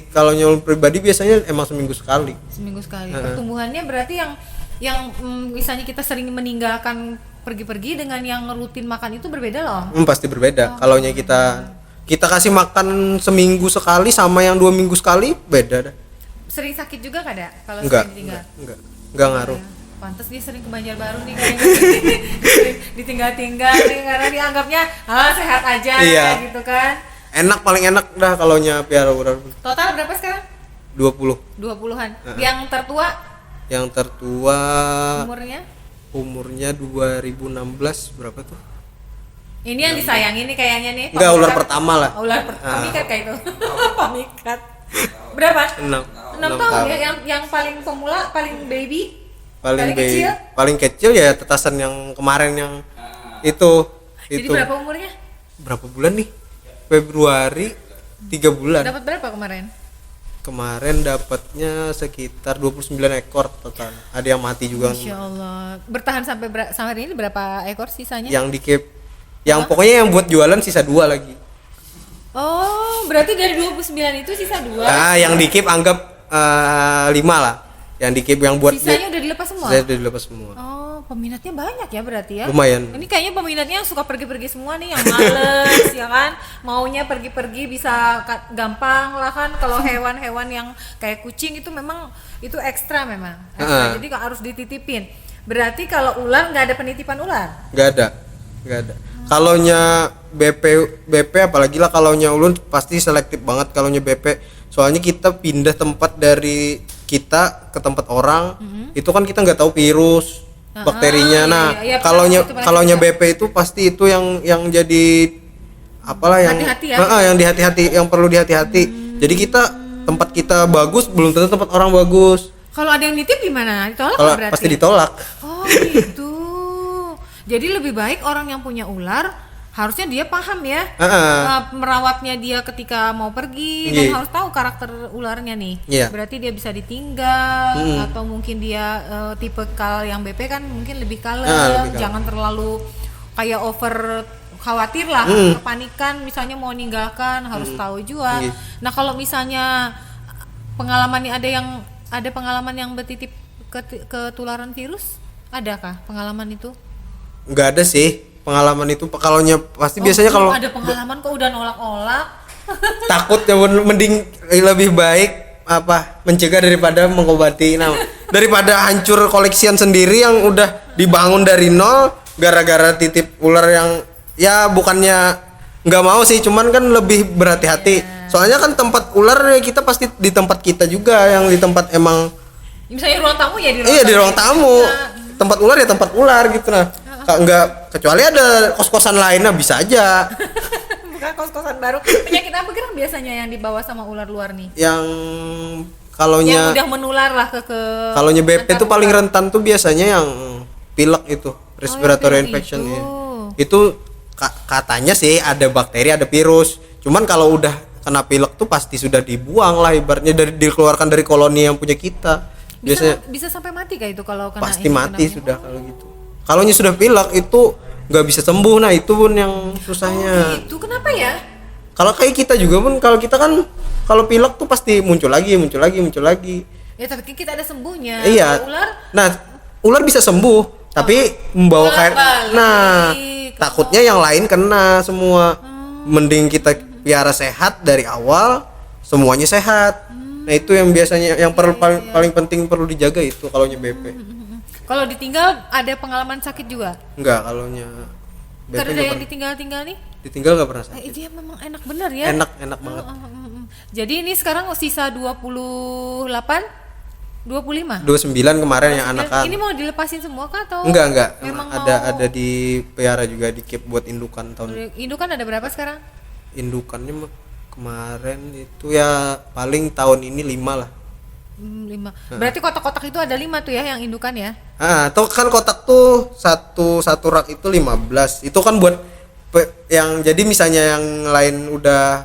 Kalaunya pribadi biasanya emang seminggu sekali. Seminggu sekali. Pertumbuhannya berarti yang misalnya kita sering meninggalkan pergi-pergi dengan yang rutin makan itu berbeda loh. Pasti berbeda. Kalaunya kita kasih makan seminggu sekali sama yang 2 minggu sekali beda dah. Sering sakit juga kada kalau Enggak, sering ditinggal? Enggak ngaruh. Ya. Pantes dia sering ke Banjarbaru nih kayaknya. Sering ditinggal-tinggal nih karena dianggapnya sehat aja gitu kan. Enak, paling enak dah kalaunya piara ular. Total berapa sekarang? 20. 20-an. Yang tertua? Yang tertua umurnya 2016 berapa tuh? Ini yang disayangi nih kayaknya nih. Enggak, ular pertama lah. Ular pemikat kayak itu. Pemikat. Berapa? 6 tahun ya, yang paling pemula, paling baby, paling kecil. Paling kecil ya tetasan yang kemarin yang itu. Jadi berapa umurnya? Berapa bulan nih? Februari 3 bulan. Dapat berapa kemarin? Kemarin dapatnya sekitar 29 ekor total. Ada yang mati juga. Masya Allah. Bertahan sampai hari ini berapa ekor sisanya? Yang di keep, yang pokoknya yang buat jualan sisa 2 lagi. Oh, berarti dari 29 itu sisa 2? Yang di keep anggap 5 lah. Yang di keep yang buat sisanya udah dilepas semua? Sisanya udah dilepas semua. Oh, peminatnya banyak ya berarti ya? Lumayan. Ini kayaknya peminatnya yang suka pergi-pergi semua nih, yang males ya kan? Maunya pergi-pergi bisa gampang lah kan. Kalau hewan-hewan yang kayak kucing itu memang itu ekstra memang. Ekstra. Jadi harus dititipin. Berarti kalau ular nggak ada penitipan ular? Nggak ada. Kalaunya BP apalagi lah kalaunya ulun pasti selektif banget kalaunya BP. Soalnya kita pindah tempat dari kita ke tempat orang, itu kan kita nggak tahu virus, bakterinya. Nah, kalaunya BP itu pasti itu yang jadi apalah yang hati-hati ya? Yang dihati-hati, yang perlu dihati-hati. Jadi tempat kita bagus belum tentu tempat orang bagus. Kalau ada yang nitip gimana? Ditolak berarti? Pasti ditolak. Oh gitu. Jadi lebih baik orang yang punya ular harusnya dia paham ya merawatnya dia ketika mau pergi dan harus tahu karakter ularnya nih. Berarti dia bisa ditinggal atau mungkin dia tipe yang BP kan mungkin lebih kalem, jangan terlalu kayak over khawatir lah, kepanikan misalnya mau ninggalkan harus tahu juga. Nah kalau misalnya pengalaman nih ada pengalaman yang bertitip ketularan virus, adakah pengalaman itu? Nggak ada sih pengalaman itu. Kalaunya pasti biasanya kalau ada pengalaman kok udah nolak-nolak. Takutnya mending lebih baik mencegah daripada mengobati. Nah, daripada hancur koleksian sendiri yang udah dibangun dari nol gara-gara titip ular yang ya bukannya nggak mau sih, cuman kan lebih berhati-hati. Soalnya kan tempat ular ya kita pasti di tempat kita juga, yang di tempat emang misalnya ruang tamu ya di ruang tamu. Tempat ular ya tempat ular gitu. Nah, enggak, kecuali ada kos-kosan lainnya bisa aja. Bukan kos-kosan baru. Penyakit apa kira biasanya yang dibawa sama ular luar nih? Yang kalaunya yang udah menular lah ke kalaunya BP itu paling rentan tuh biasanya yang pilek itu, respiratory infection itu. Ya. Itu katanya sih ada bakteri, ada virus. Cuman kalau udah kena pilek tuh pasti sudah dibuang lah, ibaratnya dikeluarkan dari koloni yang punya kita. Biasanya bisa sampai mati kayak itu kalau kena pasti ini, mati kenanya? sudah kalau gitu. Kalau sudah pilek itu nggak bisa sembuh, nah itu pun yang susahnya. Itu kenapa ya? Kalau kayak kita juga pun, kalau kita kan kalau pilek tuh pasti muncul lagi. Ya tapi kan kita ada sembuhnya. Iya. Kalau ular Nah, ular bisa sembuh, tapi membawa kayak bolak-balik nah, ke takutnya yang lain kena semua. Mending kita piara sehat dari awal, semuanya sehat. Nah, itu yang biasanya yang paling penting perlu dijaga itu kalau BP. kalau ditinggal ada pengalaman sakit juga. Enggak, kalau BP Karena nggak yang pernah. ditinggal nih. Ditinggal nggak pernah sakit. Dia memang enak bener ya. Enak banget. Jadi ini sekarang sisa 28 25. 29 kemarin yang anakan. Ini mau dilepasin semua kah atau? Enggak. Memang Ada di piara juga, di keep buat indukan tahun. Indukan ada berapa sekarang? Indukannya kemarin itu ya paling tahun ini 5 lah. 5. Berarti kotak-kotak itu ada 5 tuh ya yang indukan ya? Atau kan kotak tuh satu rak itu 15. Itu kan buat yang jadi misalnya yang lain udah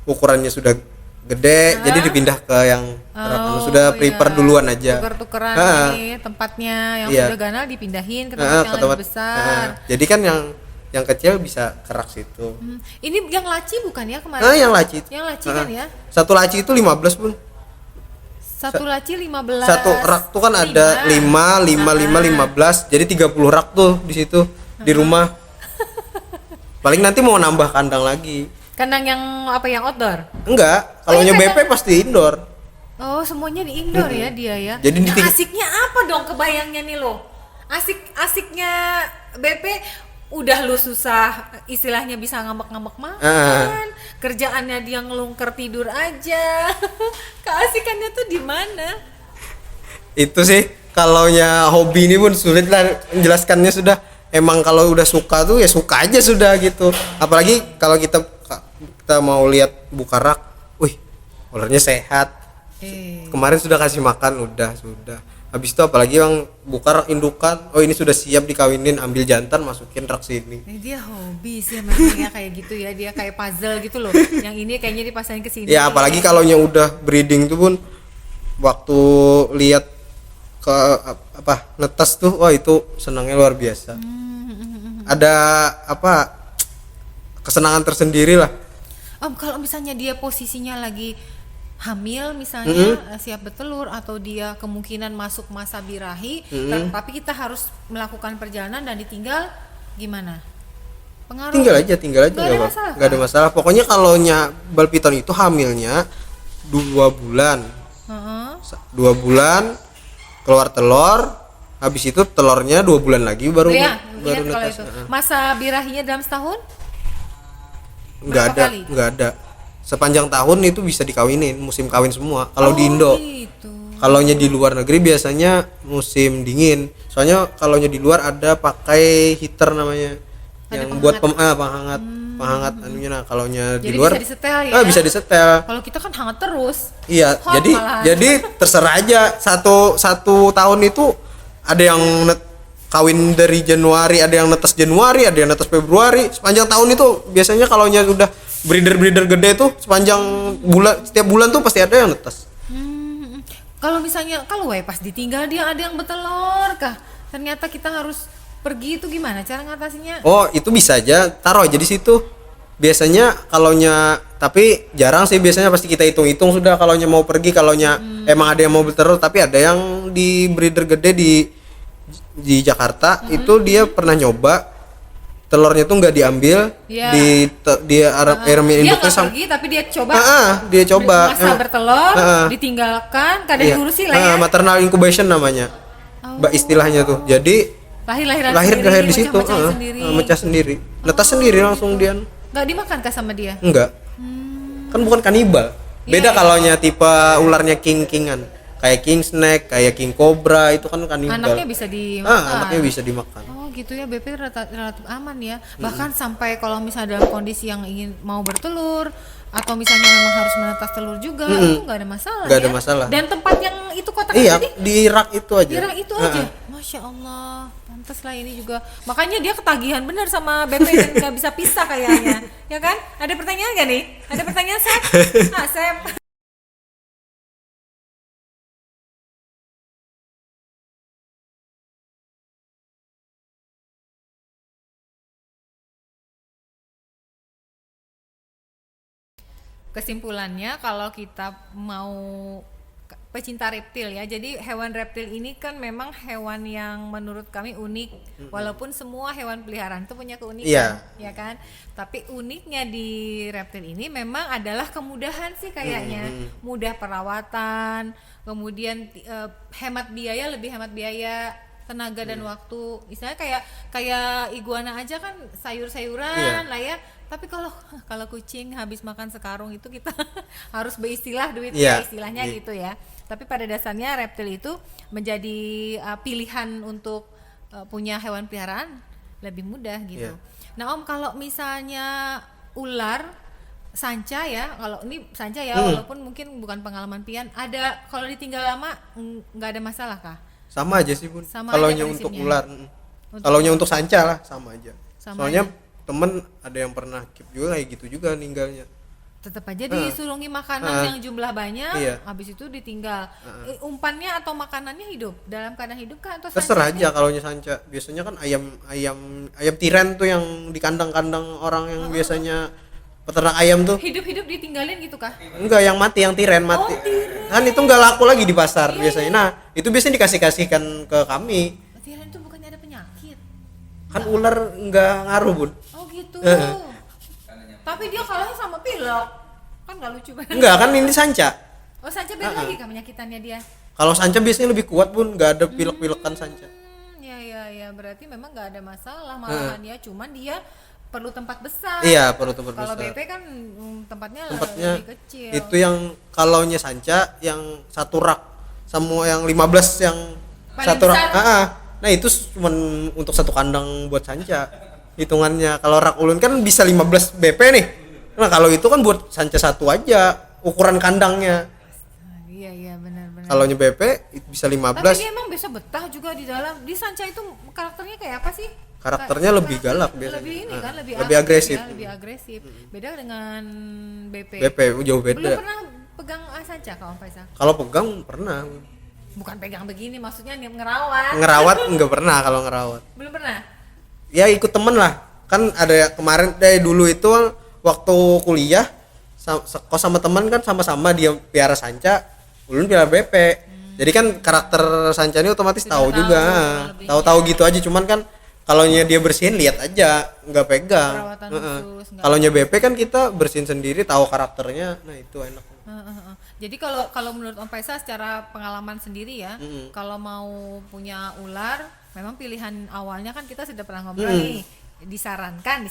ukurannya sudah gede, jadi dipindah ke yang rak anu, sudah prepare duluan aja. Tuker-tukeran nih tempatnya yang Iya. sudah ganal dipindahin ke tempat yang lebih besar. Jadi kan yang kecil bisa ke rak situ. Ini yang laci bukan ya kemarin? Yang laci itu. Yang laci kan ya? Satu laci itu 15 pun. Satu laci 15. Satu rak tuh kan ada 15. Jadi 30 rak tuh di situ di rumah. Paling nanti mau nambah kandang lagi. Kandang yang apa yang outdoor? Enggak, kalau iya, BP pasti indoor. Oh, semuanya di indoor ya dia ya. Jadi Nah, asiknya apa dong kebayangnya nih lo? Asiknya BP udah lu susah istilahnya bisa ngambek-ngambek makan. Kerjaannya dia ngelungker tidur aja. Keasikannya tuh di mana? Itu sih kalaunya hobi ini pun sulit lah menjelaskannya sudah. Emang kalau udah suka tuh ya suka aja sudah gitu. Apalagi kalau kita mau lihat buka rak, wih, ularnya sehat. Kemarin sudah kasih makan, sudah. Habis itu apalagi yang buka rak indukan, oh ini sudah siap dikawinin, ambil jantan masukin rak sini. Ini dia hobi sih memang ya kayak gitu ya, dia kayak puzzle gitu loh. Yang ini kayaknya dipasangin ke sini. Ya apalagi kalau udah breeding tuh pun waktu lihat ke netes tuh, wah itu senangnya luar biasa. Ada kesenangan tersendiri lah. Kalau misalnya dia posisinya lagi hamil misalnya, siap bertelur, atau dia kemungkinan masuk masa birahi, tapi kita harus melakukan perjalanan dan ditinggal, gimana? Pengaruh? Tinggal aja nggak ada masalah. Pokoknya kalau bal piton itu hamilnya 2 bulan. 2 bulan keluar telur, habis itu telurnya 2 bulan lagi baru Ya, baru kalau netes. itu. Masa birahinya dalam setahun? Nggak ada. Sepanjang tahun itu bisa dikawinin, musim kawin semua. Kalau di Indo. Gitu. Kalau di luar negeri biasanya musim dingin. Soalnya kalau di luar ada pakai heater namanya. Yang buat penghangat anunya. Nah, kalau di Jadi luar bisa disetel ya? bisa disetel. Kalau kita kan hangat terus. Iya, Hot malahan. jadi terserah aja. Satu tahun itu ada yang kawin dari Januari, ada yang netes Januari, ada yang netes Februari. Sepanjang tahun itu biasanya kalau udah breeder gede tuh sepanjang setiap bulan tuh pasti ada yang netes. Kalau misalnya pas ditinggal dia ada yang bertelur kah? Ternyata kita harus pergi, itu gimana cara ngatasinya? Oh, itu bisa aja, taruh aja di situ. Biasanya tapi jarang sih, biasanya pasti kita hitung-hitung sudah kalau mau pergi, kalau emang ada yang mau bertelur, tapi ada yang di breeder gede di Jakarta itu dia pernah nyoba telurnya tuh nggak diambil, Iya. dia Dia induknya nggak sama. pergi tapi dia coba. Dia coba. Masa bertelur, ditinggalkan, kadang Iya. diurusi lah ya. Maternal incubation namanya. Istilahnya tuh. Jadi lahir di situ, mecah sendiri. Netas sendiri langsung dia. Nggak dimakan kah sama dia? Enggak. Kan bukan kanibal. Beda kalau tipe ularnya kingan. Kayak king snake, kayak king cobra itu kan kanibal. Anaknya bisa dimakan. Anaknya bisa dimakan. Oh gitu ya, BP relatif aman ya. Bahkan sampai kalau misalnya dalam kondisi yang ingin mau bertelur atau misalnya memang harus menetas telur juga, itu nggak ada masalah. Nggak ya? ada masalah. Dan tempat yang itu kotak Iya, tadi? di rak itu aja. Di rak itu aja. Masya Allah, pantas lah ini juga. Makanya dia ketagihan benar sama BP dan nggak bisa pisah kayaknya, ya kan? Ada pertanyaan nggak nih? Ada pertanyaan, Sep? Sep. kesimpulannya kalau kita mau pecinta reptil ya, jadi hewan reptil ini kan memang hewan yang menurut kami unik, walaupun semua hewan peliharaan itu punya keunikan, ya kan, tapi uniknya di reptil ini memang adalah kemudahan sih kayaknya, mudah perawatan, kemudian lebih hemat biaya, tenaga dan waktu. Misalnya kayak iguana aja kan sayur-sayuran lah ya. Tapi kalau kucing habis makan sekarung itu kita harus beristilah duitnya, istilahnya gitu ya. Tapi pada dasarnya reptil itu menjadi pilihan untuk punya hewan peliharaan lebih mudah gitu. Nah Om, kalau misalnya ular sanca ya, kalau ini sanca ya, walaupun mungkin bukan pengalaman pian, ada kalau ditinggal lama nggak ada masalah kah? Sama aja sih Bun. Sama Kalau aja untuk prinsipnya. ular, kalau untuk sanca lah sama aja. Soalnya aja. temen ada yang pernah keep juga kayak gitu juga ninggalnya. Tetap aja disuruhi makanan yang jumlah banyak, habis itu ditinggal. Umpannya atau makanannya hidup dalam keadaan hidup kah atau Terserah sanca aja kalau sanca. Biasanya kan ayam tiren tuh yang di kandang-kandang orang yang biasanya peternak ayam tuh. hidup ditinggalin gitu kah? Enggak, yang mati, yang tiren mati. Tiren. Kan itu enggak laku lagi di pasar biasanya. Nah, itu biasanya dikasihkan ke kami. Tiren itu bukannya ada penyakit? Kan ular enggak ngaruh, Bun. Oh gitu. Tapi dia kalahnya sama pilek. Kan nggak lucu banget. Enggak, kan ini sanca. Oh sanca beda lagi kah penyakitannya dia? Kalau sanca biasanya lebih kuat, Bun. Enggak ada pilek-pilekan sanca. Ya berarti memang nggak ada masalah malahan ya, cuman dia perlu tempat besar. Iya, perlu tempat Kalau besar. BP kan tempatnya lebih kecil. Itu yang kalau sanca yang satu rak sama yang 15 yang Paling satu rak. besar. Nah, itu cuma untuk satu kandang buat sanca. Hitungannya kalau rak ulun kan bisa 15 BP nih. Nah, kalau itu kan buat sanca satu aja ukuran kandangnya. Iya benar-benar. Kalau BP bisa 15. Tapi dia emang bisa betah juga di dalam. Di sanca itu karakternya kayak apa sih? Karakternya lebih galak biasanya. Lebih ini kan, lebih lebih agresif. Ya, lebih agresif. Beda dengan BP. BP jauh Belum beda. pernah pegang sanca Kak Om Faisal? Kalau pegang pernah. Bukan pegang begini, maksudnya ngerawat. Ngerawat enggak pernah kalau ngerawat. Belum pernah. Ya ikut temen lah, kan ada kemarin dari dulu itu waktu kuliah kos sama teman kan sama-sama dia piara sanca, ulun piara BP. Jadi kan karakter sanca ini otomatis Sudah tahu juga, lebihnya. tahu-tahu gitu aja. Cuman kan kalau dia bersihin lihat aja, nggak pegang. Perawatan khusus, nggak- Kalau BP kan kita bersihin sendiri, tahu karakternya, nah itu enak. Jadi kalau menurut Om Faisal secara pengalaman sendiri ya, kalau mau punya ular, memang pilihan awalnya kan kita sudah pernah ngobrol nih, disarankan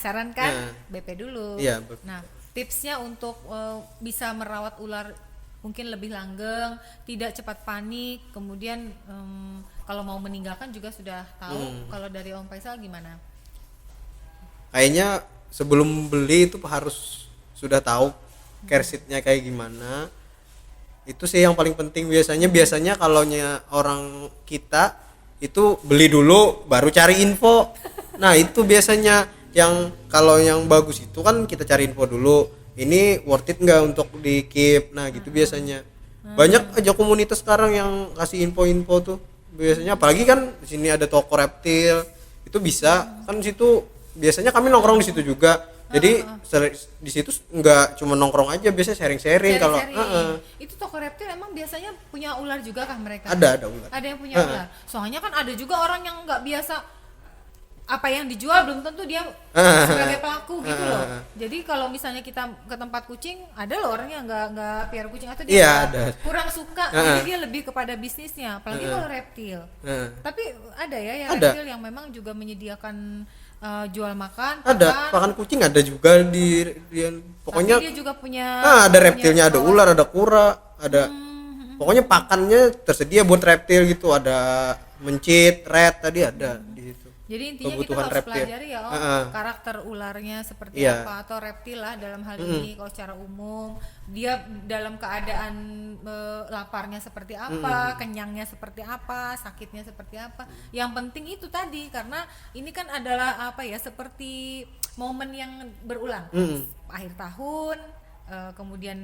BP dulu. Iya, betul. Nah, tipsnya untuk bisa merawat ular mungkin lebih langgeng, tidak cepat panik, kemudian kalau mau meninggalkan juga sudah tahu. Kalau dari Om Faisal gimana? Kayaknya sebelum beli itu harus sudah tahu care sheet-nya kayak gimana. Itu sih yang paling penting biasanya kalau orang kita itu beli dulu baru cari info. Nah, itu biasanya yang kalau yang bagus itu kan kita cari info dulu. Ini worth it nggak untuk di keep. Nah, gitu biasanya. Banyak aja komunitas sekarang yang kasih info-info tuh. Biasanya apalagi kan di sini ada toko reptil. Itu bisa kan di situ biasanya kami nongkrong di situ juga. Jadi di situ nggak cuma nongkrong aja, biasanya sharing-sharing kalau Itu toko reptil emang biasanya punya ular juga kah mereka? ada ular. Ada yang punya ular. Soalnya kan ada juga orang yang nggak biasa, apa yang dijual belum tentu dia sebagai pelaku gitu loh. Jadi kalau misalnya kita ke tempat kucing, ada loh orang yang nggak piara kucing atau dia Iya, ada. kurang suka, jadi dia lebih kepada bisnisnya. Apalagi kalau reptil. Tapi ada ya yang Ada. reptil yang memang juga menyediakan jual makan. Ada pakan kucing ada juga pokoknya Tapi dia juga punya. ada reptilnya, ada ular, ada kura, ada pokoknya pakannya tersedia buat reptil gitu, ada mencit, rat tadi ada di situ. Jadi intinya kita Kebutuhan harus reptil. pelajari ya karakter ularnya seperti Iya. apa, atau reptil lah dalam hal ini. Kalau secara umum dia dalam keadaan laparnya seperti apa, kenyangnya seperti apa, sakitnya seperti apa. Yang penting itu tadi, karena ini kan adalah apa ya, seperti momen yang berulang. Akhir tahun, kemudian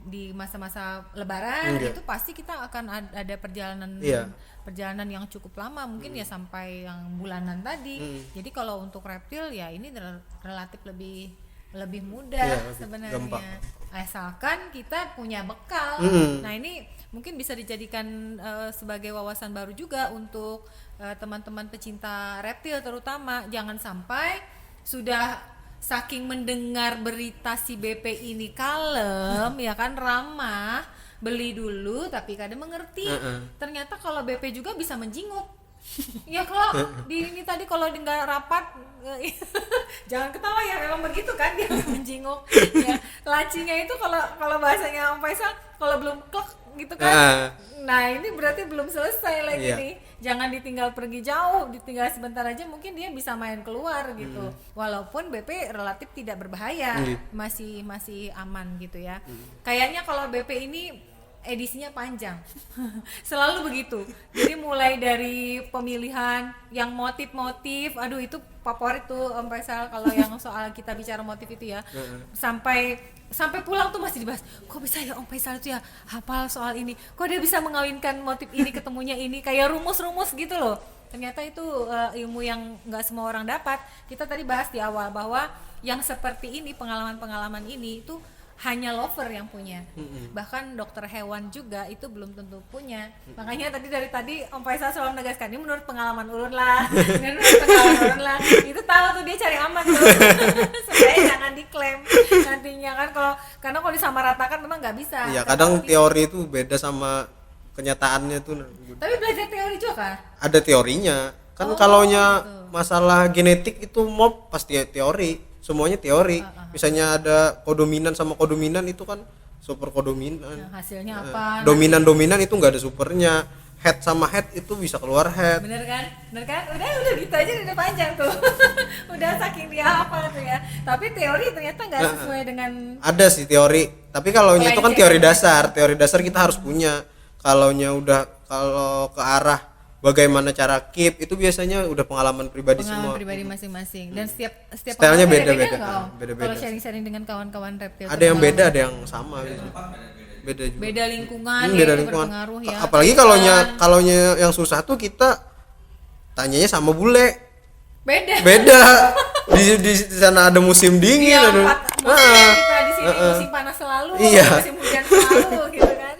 di masa-masa lebaran itu pasti kita akan ada perjalanan Iya. perjalanan yang cukup lama, mungkin ya sampai yang bulanan tadi. Jadi kalau untuk reptil ya ini relatif lebih lebih Iya, mudah lebih sebenarnya. gampang. Asalkan kita punya bekal. Mm. Nah, ini mungkin bisa dijadikan sebagai wawasan baru juga untuk teman-teman pecinta reptil terutama. Jangan sampai sudah saking mendengar berita si BP ini kalem ya kan, ramah, beli dulu tapi kadang mengerti. Ternyata kalau BP juga bisa menjinguk. Ya kalau di ini tadi kalau nggak rapat jangan ketawa ya, memang begitu kan dia menjinguk ya. Lacinya itu kalau bahasanya Om Faisal kalau belum klek gitu kan. Nah, ini berarti belum selesai lagi Iya. nih. Jangan ditinggal pergi jauh, ditinggal sebentar aja mungkin dia bisa main keluar gitu. Walaupun BP relatif tidak berbahaya, masih aman gitu ya. Kayaknya kalau BP ini edisinya panjang. Selalu begitu. Jadi mulai dari pemilihan yang motif-motif, aduh itu favorit tuh Om Faisal kalau yang soal kita bicara motif itu ya. Sampai pulang tuh masih dibahas. Kok bisa ya Om Faisal itu ya hafal soal ini? Kok dia bisa mengawinkan motif ini ketemunya ini, kayak rumus-rumus gitu loh. Ternyata itu ilmu yang nggak semua orang dapat. Kita tadi bahas di awal bahwa yang seperti ini, pengalaman-pengalaman ini itu hanya lover yang punya. Bahkan dokter hewan juga itu belum tentu punya. Makanya dari tadi Om Faisal selalu menegaskan ini menurut pengalaman Ulun lah. Menurut pengalaman Ulun lah. Itu tahu tuh dia cari aman tuh. Supaya jangan diklaim nantinya kan, karena kalau disamaratakan memang nggak bisa. Iya, kadang teori itu beda sama kenyataannya tuh. Tapi belajar teori juga kan? Ada teorinya. Kan kalaunya masalah genetik itu mob pasti teori. Semuanya teori. Misalnya ada kodominan sama kodominan itu kan super kodominan. Nah, hasilnya apa? Dominan itu nggak ada supernya. Head sama head itu bisa keluar head. Bener kan? Udah gitu aja udah panjang tuh. Udah saking dia apa tuh ya. Tapi teori ternyata nggak sesuai dengan. Ada sih teori. Tapi kalaunya itu kan teori dasar. Teori dasar kita harus punya. Kalau ke arah bagaimana cara keep itu biasanya udah pengalaman pribadi semua. Pribadi masing-masing. Dan setiap Stylenya pengalaman beda-beda. nggak, Om? Beda-beda. Kalau sharing-sharing dengan kawan-kawan reptil. Ada yang beda, ada yang sama gitu. Beda juga. Beda lingkungan, Beda itu lingkungan. berpengaruh ya. Apalagi kalaunya yang susah tuh kita tanyanya sama bule. Beda. Di sana ada musim dingin, Iya, ada. kita di sini musim panas selalu, Iya. musim hujan selalu gitu kan.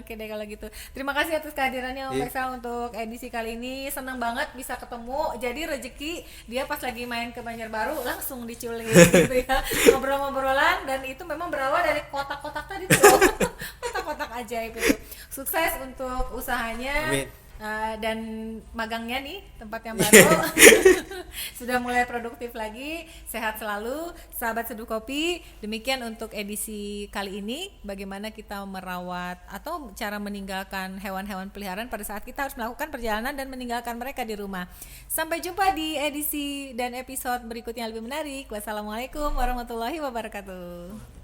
Oke deh kalau gitu. Terima kasih atas kehadirannya Om Faisal untuk edisi kali ini. Senang banget bisa ketemu. Jadi rezeki dia pas lagi main ke Banjarbaru langsung diculik gitu ya. Ngobrol-ngobrolan, dan itu memang berawal dari kotak-kotak tadi tuh. Kotak-kotak ajaib itu. Sukses untuk usahanya. Amin. Dan magangnya nih tempat yang baru sudah mulai produktif lagi. Sehat selalu sahabat Seduh Kopi. Demikian untuk edisi kali ini, bagaimana kita merawat atau cara meninggalkan hewan-hewan peliharaan pada saat kita harus melakukan perjalanan dan meninggalkan mereka di rumah. Sampai jumpa di edisi dan episode berikutnya lebih menarik. Wassalamualaikum warahmatullahi wabarakatuh.